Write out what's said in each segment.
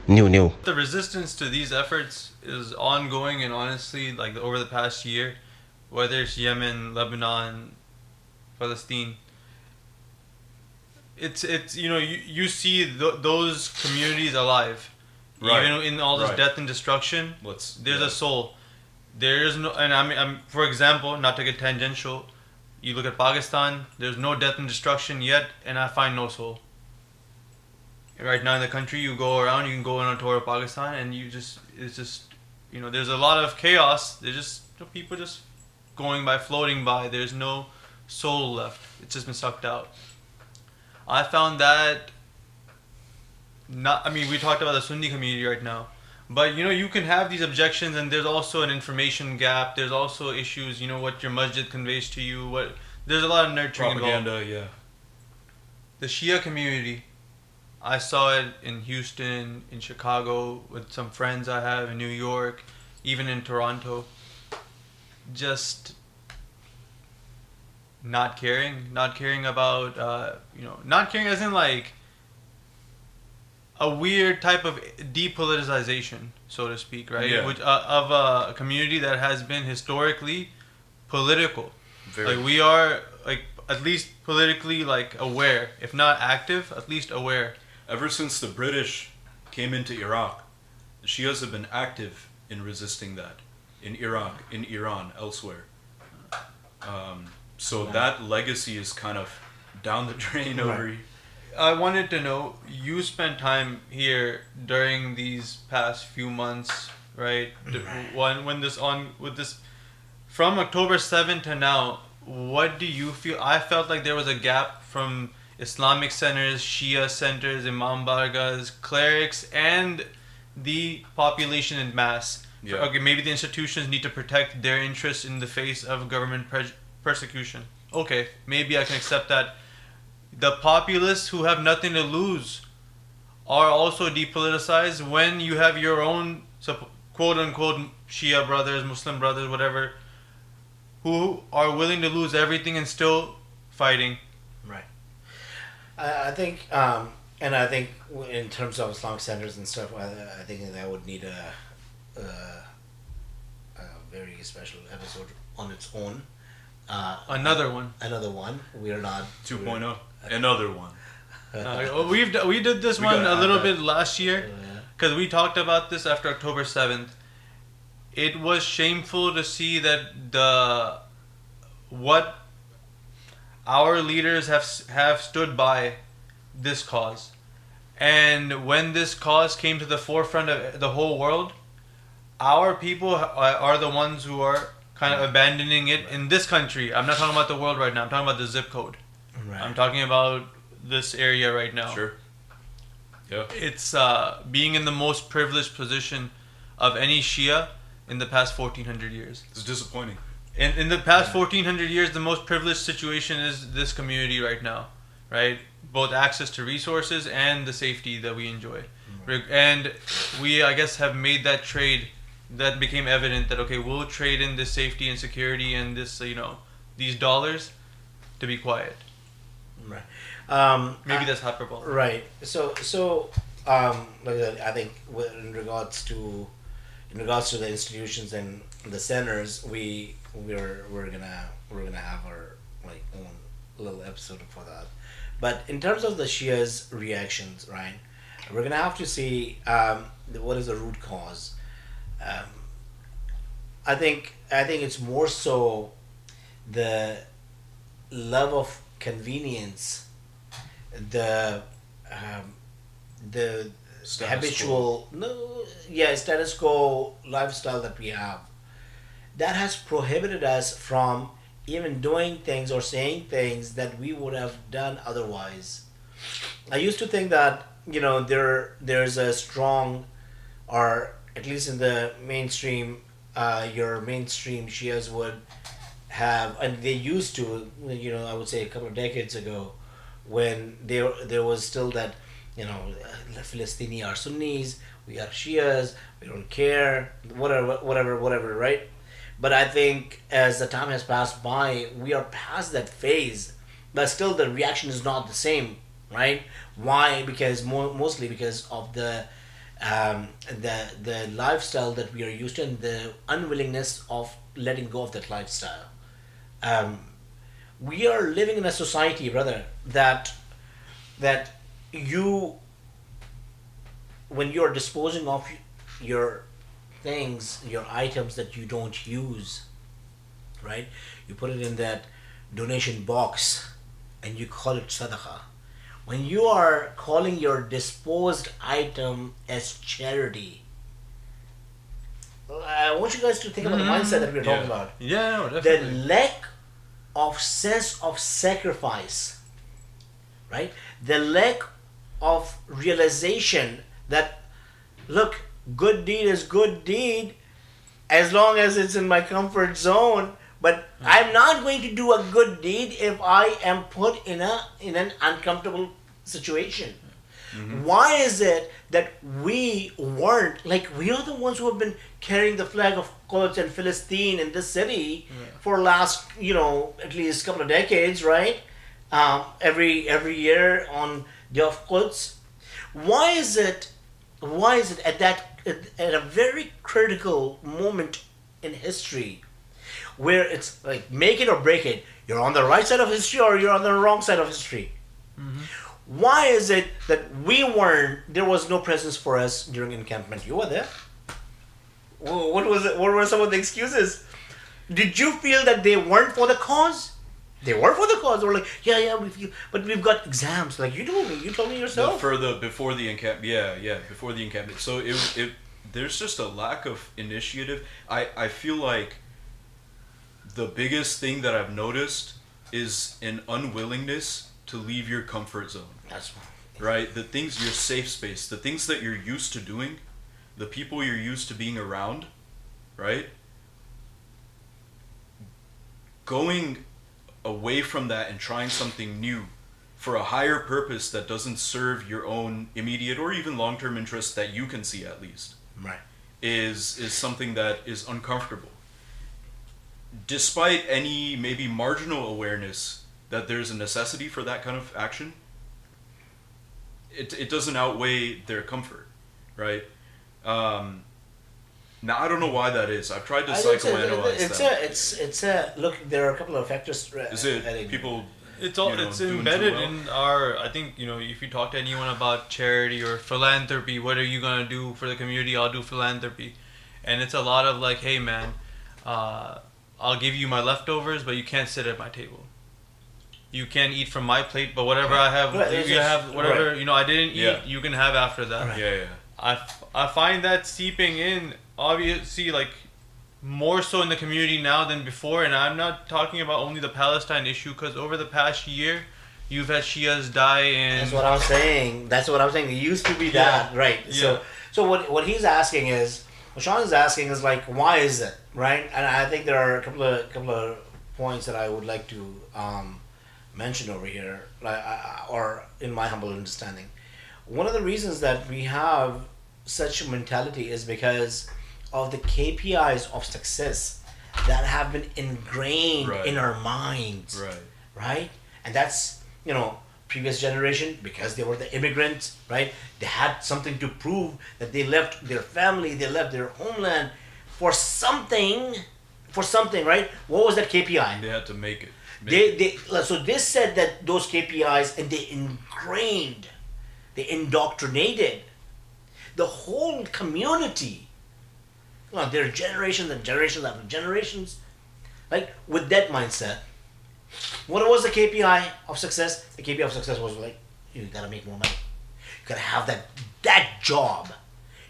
new. The resistance to these efforts is ongoing, and honestly, like over the past year, whether it's Yemen, Lebanon, Palestine, it's you see those communities alive, Right. even in all this Right. death and destruction. There's Yeah. a soul. There is no, and I'm for example, not to get tangential, you look at Pakistan. There's no death and destruction yet, and I find no soul. Right now in the country, you go around, you can go on a tour of Pakistan, and it's just, there's a lot of chaos. There's just people just going by, floating by. There's no soul left. It's just been sucked out. I found that not. I mean, we talked about the Sunni community right now, but you can have these objections, and there's also an information gap. There's also issues. What your masjid conveys to you. There's a lot of nurturing Propaganda, involved. yeah. The Shia community, I saw it in Houston, in Chicago, with some friends I have in New York, even in Toronto. Just not caring about, not caring as in like a weird type of depoliticization, so to speak, right? Yeah. Which of a community that has been historically political. Very. Like we are like at least politically like aware, if not active, at least aware. Ever since the British came into Iraq, the Shias have been active in resisting that in Iraq, in Iran, elsewhere. So that legacy is kind of down the drain over. I wanted to know, you spent time here during these past few months, right? When with this from October 7th to now, what do you feel? I felt like there was a gap from Islamic centers, Shia centers, Imam Bargas, clerics, and the population in mass. Yeah. Okay, maybe the institutions need to protect their interests in the face of government persecution. Okay, maybe I can accept that. The populace who have nothing to lose are also depoliticized when you have your own quote unquote Shia brothers, Muslim brothers, whatever, who are willing to lose everything and still fighting. Right. I think, and I think in terms of Islamic centers and stuff, I think that would need a very special episode on its own. Another one. Another one. We are not 2.0. Another one. We did this We one gotta a add little that. bit last year because we talked about this after October 7th. It was shameful to see that what our leaders have stood by this cause, and when this cause came to the forefront of the whole world, our people are the ones who are kind of abandoning it in this country. I'm not talking about the world right now. I'm talking about the zip code. Right. I'm talking about this area right now. Sure. Yeah. It's being in the most privileged position of any Shia in the past 1400 years. It's disappointing. In the past 1400 years, the most privileged situation is this community right now, right? Both access to resources and the safety that we enjoy. And we, I guess, have made that trade that became evident that, okay, we'll trade in this safety and security and this, these dollars to be quiet. Right. Maybe that's hyperbole. Right. So like I said, I think in regards to the institutions and the centers, we're gonna have our like own little episode for that. But in terms of the Shias' reactions, right, we're gonna have to see what is the root cause. I think it's more so the love of convenience, the habitual status quo lifestyle that we have, that has prohibited us from even doing things or saying things that we would have done otherwise. I used to think that there's a strong, or at least in the mainstream, your mainstream Shias would have, and they used to, I would say a couple of decades ago, when there was still that, Palestinians are Sunnis, we are Shias, we don't care, whatever, right? But I think as the time has passed by, we are past that phase, but still the reaction is not the same, right? Why? Because mostly because of the the lifestyle that we are used to, and the unwillingness of letting go of that lifestyle. Um, we are living in a society, brother, that you, when you're disposing of your things, your items that you don't use, right? You put it in that donation box and you call it sadaqah. When you are calling your disposed item as charity, I want you guys to think about the mindset that we're talking about. Yeah, no, The definitely. lack of sense of sacrifice, right? The lack of realization that, look, good deed is good deed as long as it's in my comfort zone. But I'm not going to do a good deed if I am put in an uncomfortable situation. Why is it that we weren't, like, we are the ones who have been carrying the flag of Quds and Philistine in this city for last, at least couple of decades, right? Every year on Day of Quds. Why is it at a very critical moment in history where it's like make it or break it, you're on the right side of history or you're on the wrong side of history? Why is it that there was no presence for us during encampment? You were there. What was it? What were some of the excuses? Did you feel that they weren't for the cause? They were for the cause. They were like, yeah, but we've got exams. Like you told me yourself. Before the encampment, before the encampment. So there's just a lack of initiative. I feel like the biggest thing that I've noticed is an unwillingness to leave your comfort zone. That's right. The things, your safe space, the things that you're used to doing, the people you're used to being around, right? Going away from that and trying something new for a higher purpose that doesn't serve your own immediate or even long-term interests that you can see at least, right. is something that is uncomfortable. Despite any maybe marginal awareness that there's a necessity for that kind of action, it doesn't outweigh their comfort, right? Now I don't know why that is. I've tried to psychoanalyze that. It's a look. There are a couple of factors. Is it people? It's embedded in our. I think if you talk to anyone about charity or philanthropy, what are you gonna do for the community? I'll do philanthropy, and it's a lot of like, hey man, I'll give you my leftovers, but you can't sit at my table. You can't eat from my plate, but whatever I have, you have whatever I didn't eat. You can have after that. Right. Yeah. I find that seeping in, obviously, like more so in the community now than before, and I'm not talking about only the Palestine issue, because over the past year, you've had Shias die in. That's what I'm saying. It used to be that, right? Yeah. So what he's asking is, what Sean is asking is like, why is it, right? And I think there are a couple of points that I would like to mention over here, or in my humble understanding. One of the reasons that we have such a mentality is because of the KPIs of success that have been ingrained in our minds, right? And that's previous generation, because they were the immigrants, right? They had something to prove that they left their family, they left their homeland for something, right? What was that KPI? They had to make it. So this said that those KPIs, and they indoctrinated the whole community. There are generations and generations after generations, like with that mindset. What was the KPI of success? The KPI of success was like, you gotta make more money. You gotta have that job.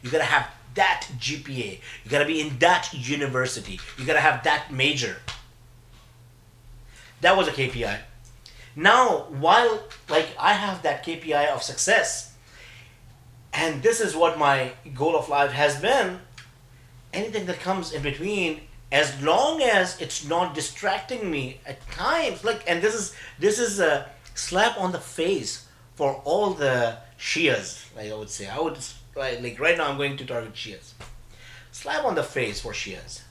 You gotta have that GPA. You gotta be in that university. You gotta have that major. That was a KPI. Now, while I have that KPI of success, and this is what my goal of life has been, anything that comes in between, as long as it's not distracting me at times, and this is a slap on the face for all the Shias, I would say. Right now I'm going to target Shias. Slap on the face for Shias.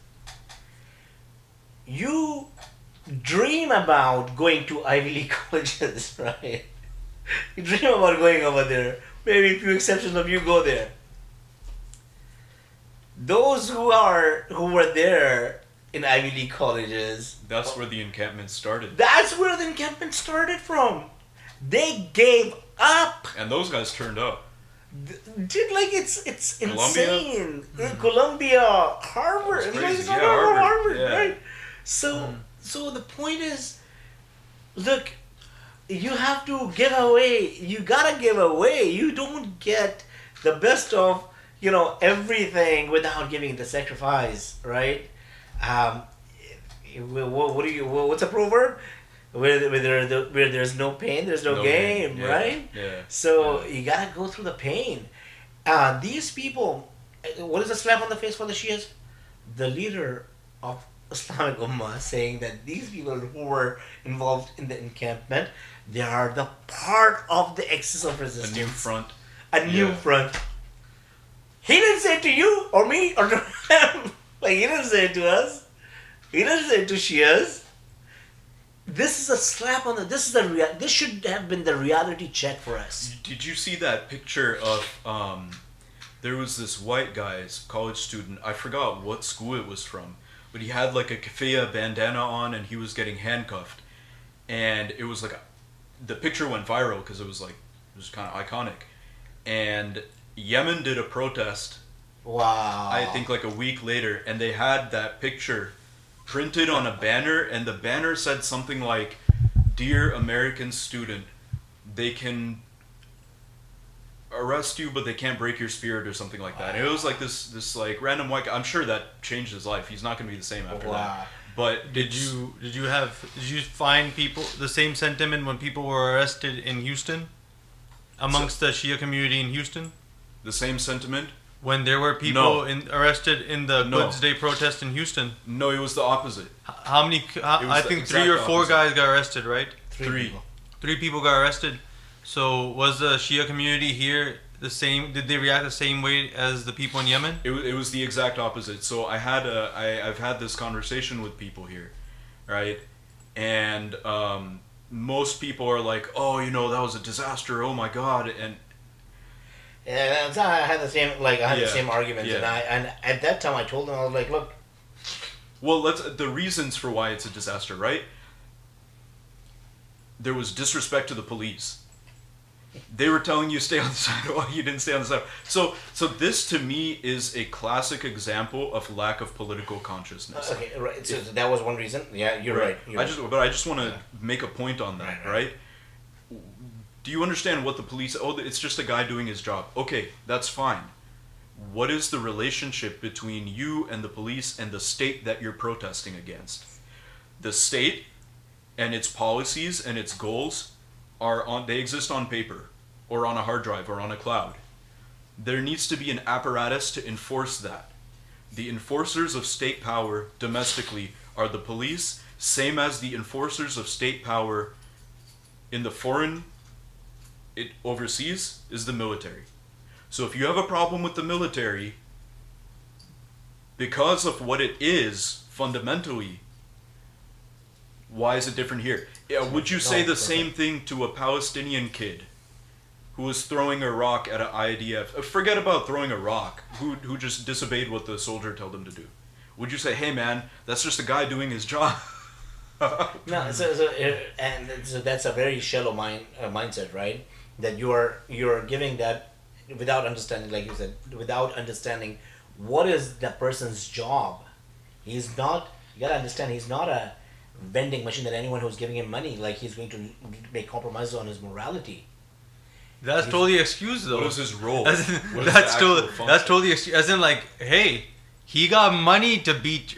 You dream about going to Ivy League colleges, right? You dream about going over there. Maybe a few exceptions of you go there. those who were there in Ivy League colleges, That's where the encampment started. that's where the encampment started from. They gave up. And those guys turned up. Dude, like it's Columbia? insane. Columbia, Harvard. That's You guys crazy. are Yeah, talking about Harvard. Harvard, Yeah. right? So the point is, look, you have to give away. You gotta give away. You don't get the best of everything without giving the sacrifice, right? Um, what do you? What's a proverb? Where there's no pain, there's no gain, Yeah, right? Yeah. So you gotta go through the pain. These people, what is a slap on the face for the Shias? The leader of Islamic Ummah saying that these people who were involved in the encampment, they are the part of the axis of A resistance. new front. A new Yeah. front. He didn't say it to you or me or to them. Like he didn't say it to us. He didn't say it to Shias. This is a slap on the. This should have been the reality check for us. Did you see that picture of there was this white guy's college student, I forgot what school it was from, but he had like a keffiyeh bandana on and he was getting handcuffed. And it was like the picture went viral because it was kind of iconic. And Yemen did a protest, Wow. I think like a week later, and they had that picture printed on a banner, and the banner said something like, "Dear American student, they can arrest you, but they can't break your spirit," or something like that. And it was like this like random white guy. I'm sure that changed his life. He's not going to be the same after that. But Did you find people the same sentiment when people were arrested in Houston, amongst the Shia community in Houston? the same sentiment? When there were people No. arrested in the No. Quds Day protest in Houston, No, it was the opposite. how many? I the think exact 3 or 4 opposite. guys got arrested, right? Three. people. 3 people got arrested. So was the Shia community here the same? Did they react the same way as the people in Yemen? It was the exact opposite. So I've had this conversation with people here, right? And most people are like, "Oh, that was a disaster. Oh my God!" And Yeah, that's how I had the same the Yeah. same arguments, Yeah. and at that time I told them, I was like, look, well, the reasons for why it's a disaster, right? There was disrespect to the police. They were telling you stay on the sidewalk, you didn't stay on the sidewalk. So this to me is a classic example of lack of political consciousness. okay, right. So that was one reason. Yeah, you're right. I just want to make a point on that, right? Do you understand what the police? Oh, it's just a guy doing his job. Okay, that's fine. What is the relationship between you and the police and the state that you're protesting against? The state and its policies and its goals they exist on paper or on a hard drive or on a cloud. There needs to be an apparatus to enforce that. The enforcers of state power domestically are the police, same as the enforcers of state power in the overseas is the military. So if you have a problem with the military, because of what it is fundamentally, why is it different here? Would you say the same thing to a Palestinian kid who was throwing a rock at an IDF? Forget about throwing a rock. Who just disobeyed what the soldier told him to do? Would you say, "Hey man, that's just a guy doing his job"? No, so that's a very shallow mindset, right? That you're giving that without understanding, like you said, without understanding what is that person's job. He's not. You gotta understand. He's not a vending machine that anyone who's giving him money, like he's going to make compromises on his morality. That's totally excused though. What is his role? As in, What is that's the totally actual that's function? totally excused. As in, like, hey, he got money to beat.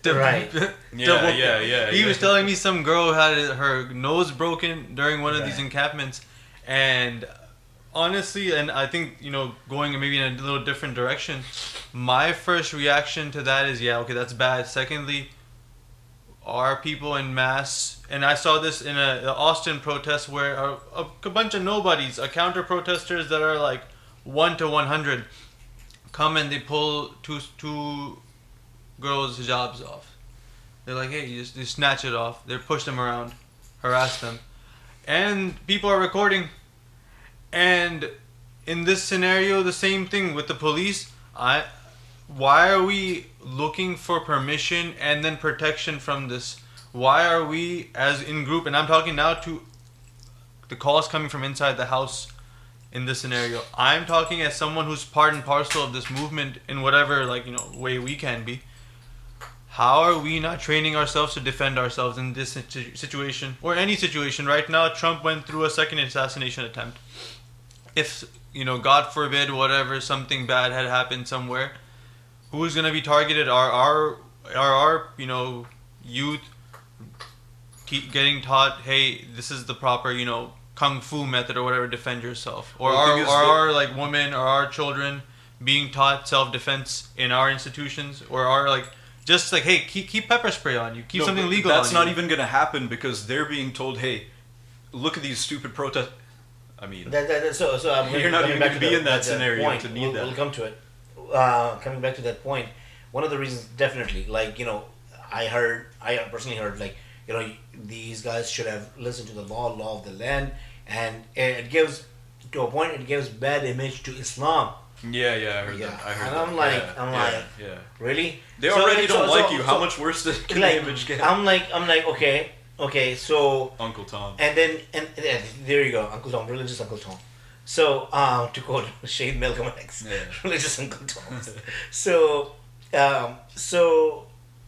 To, Right. Yeah. He was telling me some girl had her nose broken during one of these Right. encampments, and honestly, and I think going maybe in a little different direction. My first reaction to that is, yeah, okay, that's bad. Secondly, are people in mass, and I saw this in a Austin protest where a bunch of nobodies, counter protesters that are like 1 to 100, come and they pull two girls' hijabs off. They're like, hey, you snatch it off. They push them around, harass them, and people are recording. And in this scenario, the same thing with the police. why are we looking for permission and then protection from this? Why are we as in group, and I'm talking now to the calls coming from inside the house in this scenario. I'm talking as someone who's part and parcel of this movement in whatever way we can be. How are we not training ourselves to defend ourselves in this situation or any situation? Right now, Trump went through a second assassination attempt. If, God forbid, whatever, something bad had happened somewhere, who's going to be targeted? Are our youth keep getting taught, hey, this is the proper, kung fu method or whatever, defend yourself? Or are our women or our children being taught self-defense in our institutions? Or are just hey, keep pepper spray on you, keep something legal on you? That's not even going to happen because they're being told, hey, look at these stupid protests. I mean, so you're not even going to be in that scenario point. to need that. We'll come to it. Coming back to that point, one of the reasons, definitely, I personally heard, these guys should have listened to the law of the land, and it gives, to a point, it gives bad image to Islam. Yeah, I heard that. I heard and that. I'm like, really? They already don't like you. How much worse can the image get? I'm like, okay, so Uncle Tom. And there you go, Uncle Tom, religious Uncle Tom. So, to quote Seyyed Muzzamil Zaidi, religious Uncle Tom.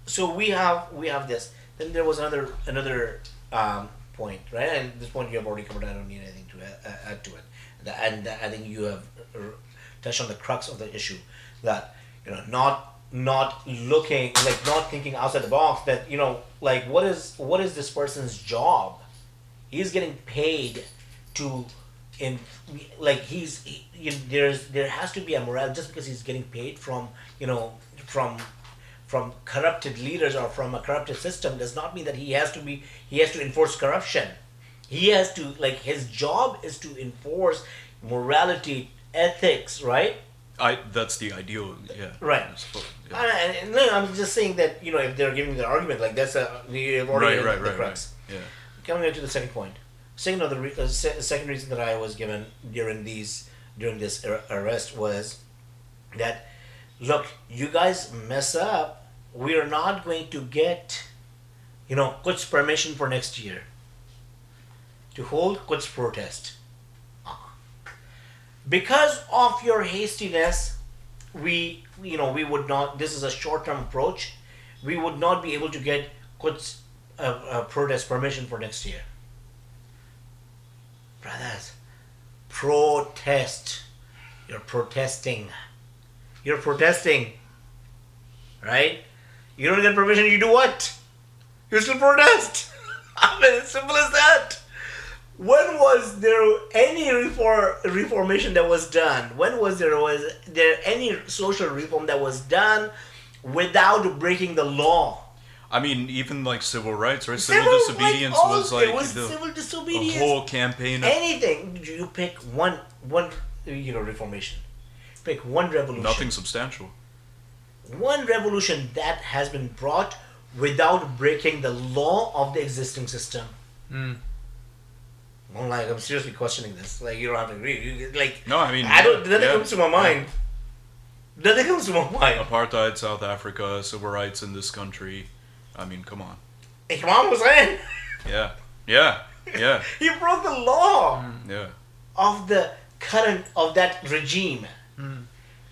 So we have this. Then there was another point, right? And this point you have already covered. I don't need anything to add to it. And I think you have touched on the crux of the issue, that not looking, not thinking outside the box. That what is this person's job? He's getting paid to. There has to be a morale. Just because he's getting paid from corrupted leaders or from a corrupted system does not mean that he has to enforce corruption. He has to, his job is to enforce morality, ethics, right? That's the ideal, yeah. Right. No, I'm just saying that if they're giving the argument, that's you've already hit the crux. Right. Yeah. Coming into the second point. Second reason that I was given during this arrest was that, look, you guys mess up, we are not going to get, Quds permission for next year to hold Quds protest. Because of your hastiness, we would not. This is a short-term approach. We would not be able to get Quds protest permission for next year. Brothers, protest. You're protesting. Right? You don't get permission, you do what? You still protest. I mean, it's simple as that. When was there any reformation that was done? When was there any social reform that was done without breaking the law? I mean, even civil rights, right? Civil disobedience was civil disobedience. A whole campaign. Anything. You pick one reformation. Pick one revolution. Nothing substantial. One revolution that has been brought without breaking the law of the existing system. I'm seriously questioning this. You don't have to agree. No, I mean, nothing comes to my mind. Nothing comes to my mind. Apartheid, South Africa, civil rights in this country. I mean, come on. Imam Hussein. Yeah. He broke the law. Yeah. Of the current of that regime.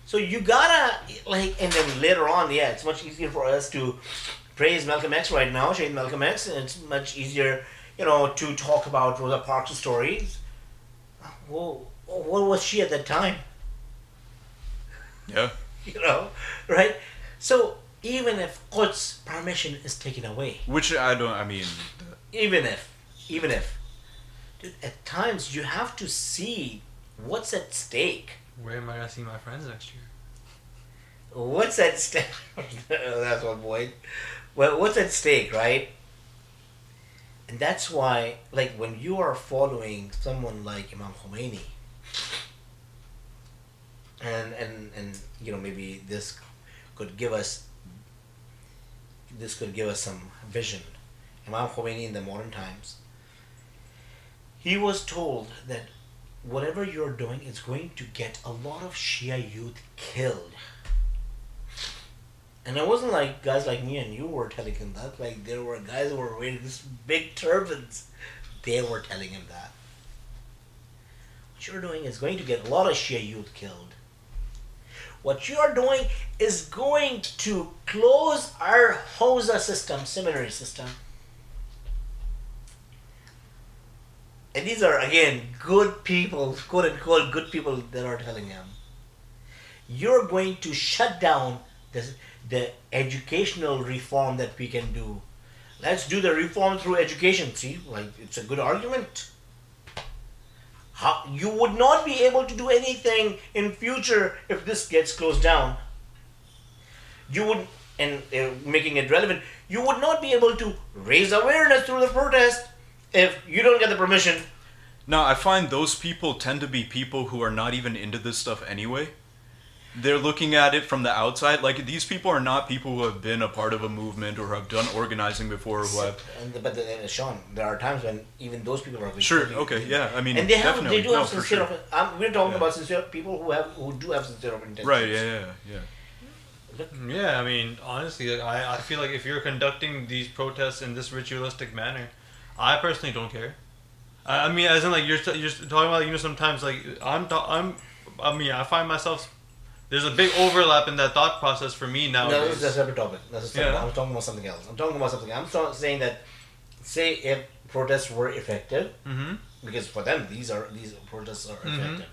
So you gotta and then later on, it's much easier for us to praise Malcolm X right now, Seyyed Malcolm X, and it's much easier, to talk about Rosa Parks' stories. Whoa, what was she at that time? Yeah. Right? So even if Quds permission is taken away, which even if, dude, at times you have to see what's at stake. Where am I gonna see my friends next year? What's at stake? That's one point. Well, what's at stake, right? And that's why, when you are following someone like Imam Khomeini, and maybe this could give us some vision. Imam Khomeini in the modern times, he was told that whatever you're doing is going to get a lot of Shia youth killed. And it wasn't like guys like me and you were telling him that. Like there were guys who were wearing these big turbans. They were telling him that. What you're doing is going to get a lot of Shia youth killed. What you're doing is going to close our Hausa system, seminary system. And these are, again, good people, quote unquote, good people that are telling him. You're going to shut down the educational reform that we can do. Let's do the reform through education. See, like, it's a good argument. How, you would not be able to do anything in future if this gets closed down. You would, and making it relevant, you would not be able to raise awareness through the protest if you don't get the permission. Now, I find those people tend to be people who are not even into this stuff anyway. They're looking at it from the outside. Like, these people are not people who have been a part of a movement or have done organizing before or who have... But Sean, there are times when even those people are... Sure, okay, yeah, I mean, and they definitely. They do have sincere... Sure. We're talking about sincere people who do have sincere intentions. Right, yeah. Yeah, I mean, honestly, like, I feel like if you're conducting these protests in this ritualistic manner, I personally don't care. I mean, as in, like, you're talking about, you know, sometimes, like, I find myself... There's a big overlap in that thought process for me now. No, that's a separate topic. I'm talking about something else. I'm saying that, say if protests were effective, because for them these protests are effective,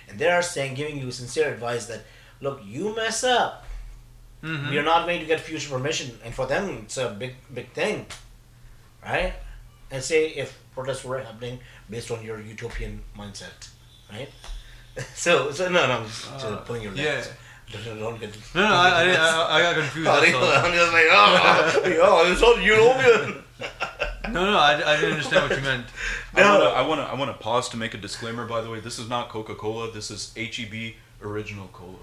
and they are saying, giving you sincere advice that, look, you mess up, we are not going to get future permission, and for them it's a big thing, right? And say if protests were happening based on your utopian mindset, right? So no, I'm just pulling your legs. Yeah. Don't get. I got confused. I'm just like, it's all European. No, I didn't understand what you meant. I want to pause to make a disclaimer. By the way, this is not Coca-Cola. This is HEB Original Cola.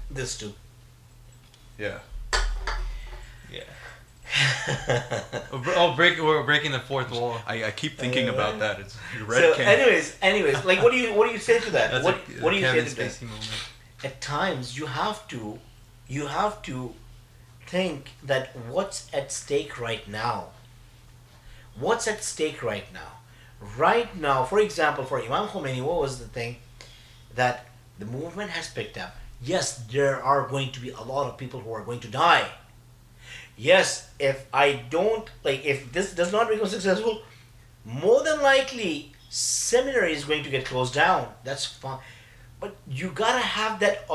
This too. Yeah. Yeah. We're breaking the fourth wall. I keep thinking about that. It's red So, can. anyways, like, what do you say to that? That's What do you say Kevin to that? Spacey moment. At times, you have to think that what's at stake right now. What's at stake right now? Right now, for example, for Imam Khomeini, what was the thing? That the movement has picked up. Yes, there are going to be a lot of people who are going to die. Yes, if this does not become successful, more than likely, seminary is going to get closed down. That's fine. But you gotta have that,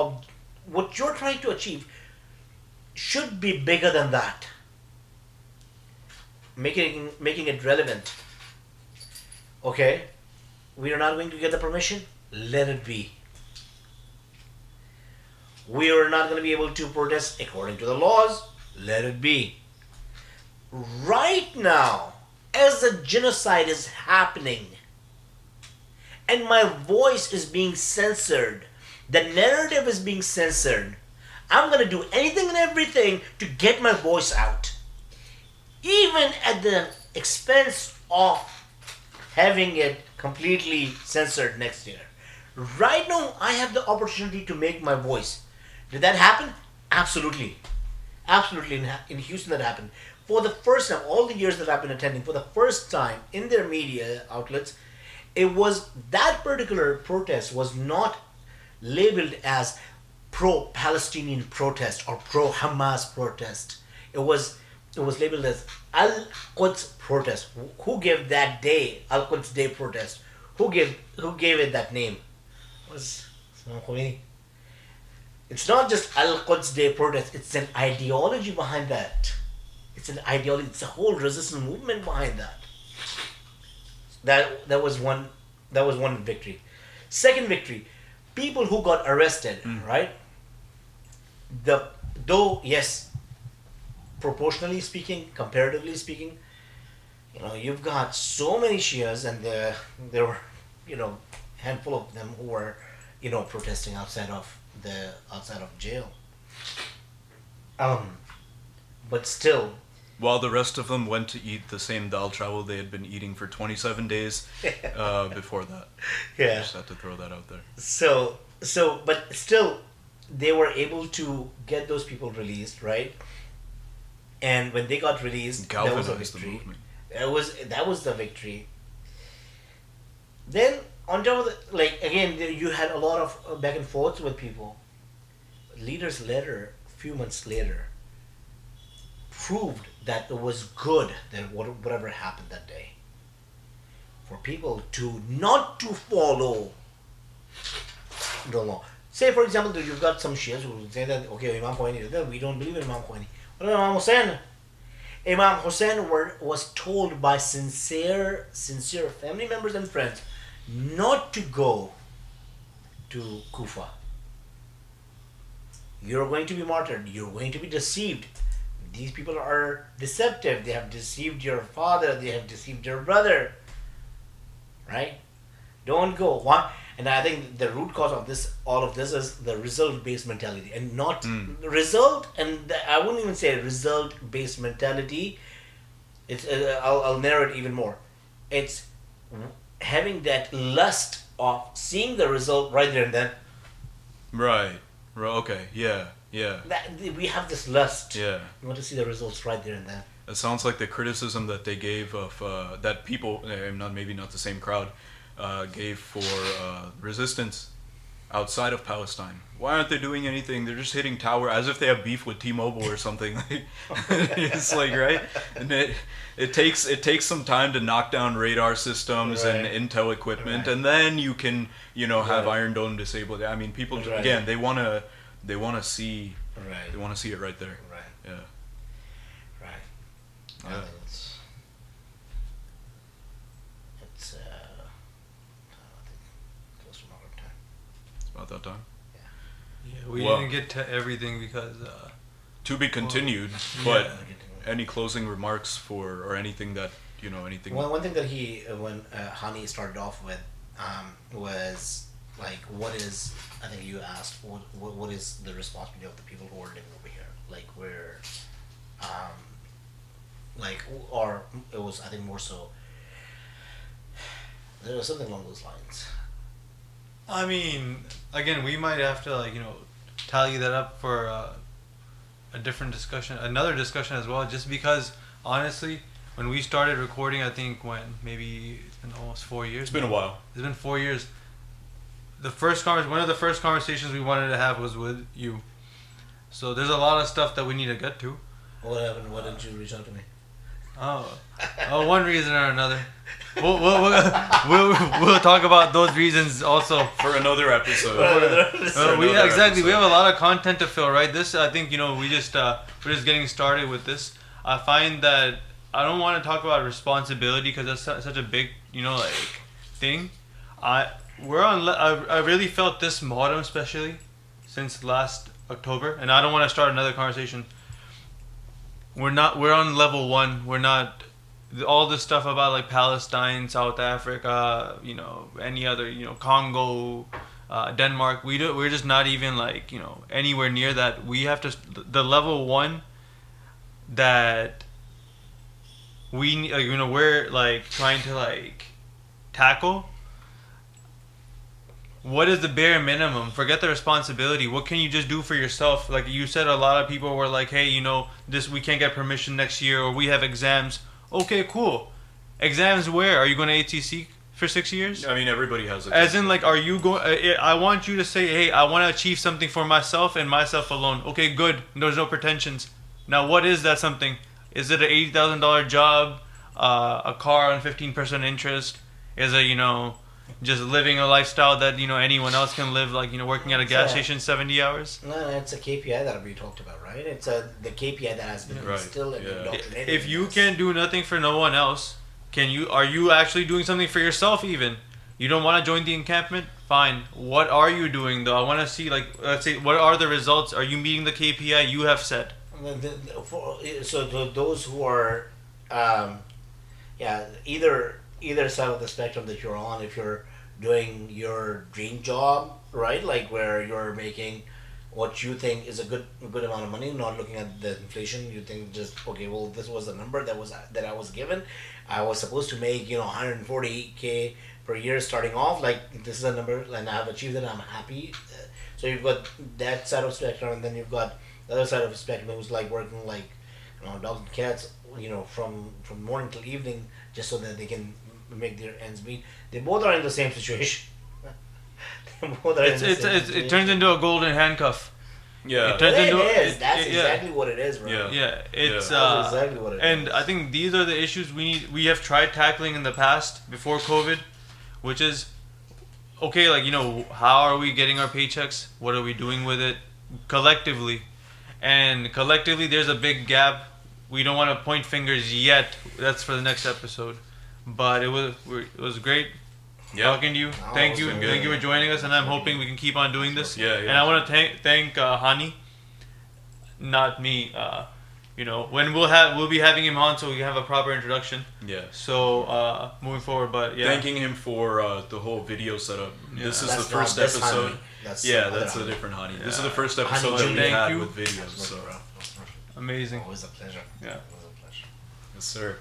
what you're trying to achieve should be bigger than that. Making it relevant. Okay? We are not going to get the permission? Let it be. We are not going to be able to protest according to the laws? Let it be. Right now, as the genocide is happening, and my voice is being censored, the narrative is being censored, I'm going to do anything and everything to get my voice out. Even at the expense of having it completely censored next year. Right now, I have the opportunity to make my voice. Did that happen? Absolutely. Absolutely, in Houston that happened. For the first time, all the years that I've been attending, for the first time in their media outlets, it was that particular protest was not labeled as pro-Palestinian protest or pro-Hamas protest. It was labeled as Al-Quds protest. Who gave that day Al-Quds Day protest? Who gave it that name? It was Imam Khomeini. It's not just Al-Quds Day protest, it's an ideology behind that. It's an ideology, it's a whole resistance movement behind that. That was one victory. Second victory, people who got arrested, right? Though yes, proportionally speaking, comparatively speaking, you've got so many Shias, and there were, handful of them who were, protesting outside of jail. But still, while the rest of them went to eat the same dal chawal they had been eating for 27 days before that. Yeah. I just had to throw that out there. So, but still, they were able to get those people released, right? And when they got released, that was a Galvanized the victory. movement. That was the victory. Then on top of like again, you had a lot of back and forth with people. Leaders later, a few months later, proved that it was good that whatever happened that day. For people to not to follow the law. Say for example that you've got some Shias who say that okay Imam Khomeini, we don't believe in Imam Khomeini. What about Imam Hussein? Imam Hussein was told by sincere family members and friends not to go to Kufa. You're going to be martyred. You're going to be deceived. These people are deceptive. They have deceived your father. They have deceived your brother. Right? Don't go. Why? And I think the root cause of all of this is the result-based mentality, and not result. And I wouldn't even say result-based mentality. It's I'll narrow it even more. It's having that lust of seeing the result right there and then. Right. Okay. Yeah. That we have this lust. Yeah. We want to see the results right there and then. It sounds like the criticism that they gave of that people, maybe not the same crowd, gave for resistance outside of Palestine. Why aren't they doing anything? They're just hitting tower as if they have beef with T-Mobile or something. It's like, right? And it takes some time to knock down radar systems and intel equipment, and then you can have Iron Dome disabled. I mean, people again they want to see they want to see it right there. Right. Yeah. Right. Yeah. I think it's I think close to modern time. It's about that time. Yeah, we Well- didn't get to everything because To be continued, yeah. but any closing remarks or anything that anything. One thing that when Hani started off with was like, what is, I think you asked, what is the responsibility of the people who are living over here? Like, where, or it was, I think more so, there was something along those lines. I mean, again, we might have to tally that up for a different discussion, another discussion as well. Just because, honestly, when we started recording, I think maybe it's been almost 4 years. It's been a while. It's been 4 years. One of the first conversations we wanted to have was with you. So there's a lot of stuff that we need to get to. What happened? Why didn't you reach out to me? Oh, one reason or another. We'll talk about those reasons also. For another episode. Exactly. We have a lot of content to fill, right? This, I think, we're just getting started with this. I find that I don't want to talk about responsibility because that's such a big, thing. I really felt this motto, especially since last October, and I don't want to start another conversation. We're on level 1. We're not all this stuff about like Palestine, South Africa, any other, Congo, Denmark. We're just not even anywhere near that. We have to the level 1 that we we're trying to tackle. What is the bare minimum? Forget the responsibility. What can you just do for yourself? Like you said, a lot of people were like, hey, this, we can't get permission next year, or we have exams. Okay, cool. Exams where? Are you going to ATC for 6 years? I mean, everybody has it. As in, are you going... I want you to say, hey, I want to achieve something for myself and myself alone. Okay, good. There's no pretensions. Now, what is that something? Is it an $80,000 job? A car on 15% interest? Is it, just living a lifestyle that anyone else can live, working at a gas station 70 hours? No, it's a KPI that we talked about, right? It's the KPI that has been instilled and indoctrinated. If you can do nothing for no one else, are you actually doing something for yourself even? You don't want to join the encampment? Fine. What are you doing though? I want to see let's say, what are the results? Are you meeting the KPI you have set? So those who are, either side of the spectrum that you're on, if you're doing your dream job, right, where you're making what you think is a good amount of money, not looking at the inflation, you think just, okay, well, this was the number that I was given. I was supposed to make 140K per year starting off. This is a number, and I've achieved it. I'm happy. So you've got that side of spectrum, and then you've got the other side of the spectrum who's like working like, dogs and cats, from morning till evening, just so that they can make their ends meet. They both are in the same situation. They both are in the same It situation. turns into a golden handcuff. Yeah. It turns It into is. That's yeah. exactly what it is, bro. Yeah. Yeah, it's That's exactly what it and is. I think these are the issues we have tried tackling in the past before COVID, which is okay, like how are we getting our paychecks? What are we doing with it collectively? And collectively, there's a big gap. We don't want to point fingers yet. That's for the next episode. But it was great talking to you. Thank you, it's been thank you good. for joining us, and I'm hoping we can keep on doing this. Yeah, yeah. And I want to thank Hani, not me. When we'll be having him on, so we have a proper introduction. Yeah. So moving forward, but yeah, Thanking him for the whole video setup. Yeah. This is That's the first not this episode. honey. That's Yeah, the that's other a honey. different honey. This is Yeah. the first episode Honey, that we thank had you. with videos. So, Bro. amazing. Always a pleasure. Yeah. Always a pleasure. yes, sir.